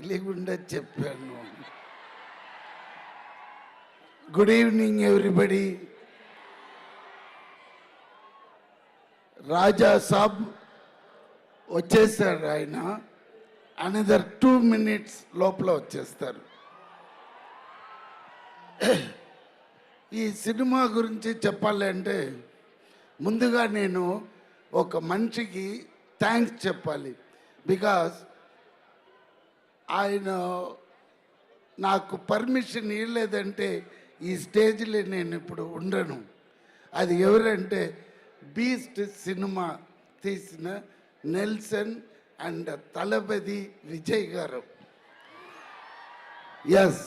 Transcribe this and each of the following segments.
తెలియకుండా చెప్పాను. Good evening everybody. Raja Saab వచ్చేసారు. ఆయన అనదర్ 2 minutes లోపల వచ్చేస్తారు. ఈ సినిమా గురించి చెప్పాలంటే ముందుగా నేను ఒక మనిషికి థ్యాంక్స్ చెప్పాలి. బికాస్ ఆయన నాకు పర్మిషన్ ఇవ్వలేదంటే ఈ స్టేజ్లో నేను ఇప్పుడు ఉండను. అది ఎవరంటే బీస్ట్ సినిమా తీసిన నెల్సన్ అండ్ తలపతి విజయ్ గారు. ఎస్,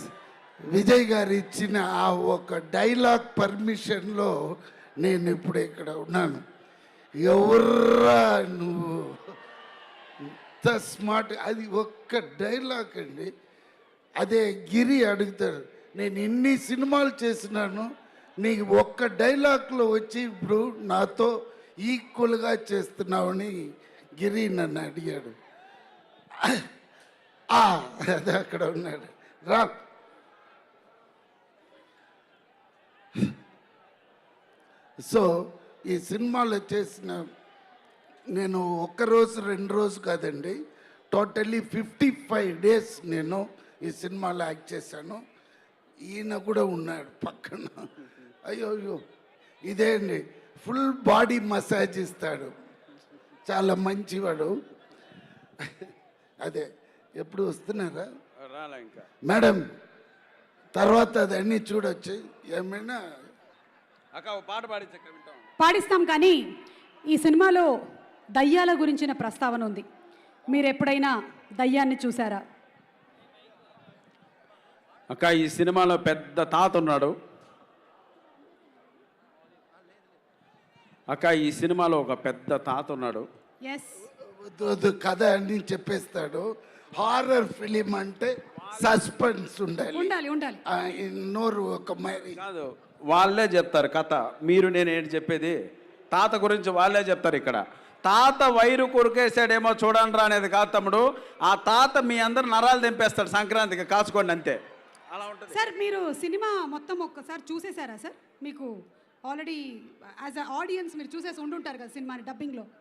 విజయ్ గారు ఇచ్చిన ఆ ఒక డైలాగ్ పర్మిషన్లో నేను ఇప్పుడు ఇక్కడ ఉన్నాను. ఎవర్రా నువ్వు, ఇంత స్మార్ట్. అది ఒక్క డైలాగ్ అండి. అదే గిరి అడుగుతాడు, నేను ఇన్ని సినిమాలు చేసినాను, నీకు ఒక్క డైలాగ్లో వచ్చి ఇప్పుడు నాతో ఈక్వల్గా చేస్తున్నావని గిరి నన్ను అడిగాడు. అదే అక్కడ ఉన్నాడు. రా. సో ఈ సినిమాలో చేసిన నేను ఒక్కరోజు 2 రోజు కాదండి, టోటల్లీ 55 days నేను ఈ సినిమాలో యాక్ట్ చేశాను. ఈయన కూడా ఉన్నాడు పక్కన. అయ్యో ఇదే అండి, ఫుల్ బాడీ మసాజ్ ఇస్తాడు, చాలా మంచివాడు. అదే ఎప్పుడు వస్తున్నారా మేడం? తర్వాత అదన్నీ చూడొచ్చు. ఏమైనా పాట పాడిస్తాం. కానీ ఈ సినిమాలో దయ్యాల గురించిన ప్రస్తావన ఉంది. మీరు ఎప్పుడైనా దయ్యాన్ని చూసారా? అక్క, ఈ సినిమాలో పెద్ద తాత ఉన్నాడు. అక్క, ఈ సినిమాలో ఒక పెద్ద తాత ఉన్నాడు. ఎస్, కథ అన్ని చెప్పేస్తాడు. హారర్ ఫిలిం అంటే సస్పెన్స్ ఉండాలి. నోరు ఒక మరి కాదు, వాళ్ళే చెప్తారు కథ. మీరు నేను ఏంటి చెప్పేది, తాత గురించి వాళ్ళే చెప్తారు. ఇక్కడ తాత వైరు కొరికేసాడేమో చూడండి రా అనేది కాదు తమ్ముడు. ఆ తాత మీ అందరు నరాలు తెంపేస్తాడు సంక్రాంతికి, కాచుకోండి అంతే. అలా ఉంటుంది సార్. మీరు సినిమా మొత్తం ఒక్కసారి చూసేసారా సార్? మీకు ఆల్రెడీ యాజ్ అ ఆడియన్స్ మీరు చూసేసి ఉండుంటారు కదా సినిమాని డబ్బింగ్లో.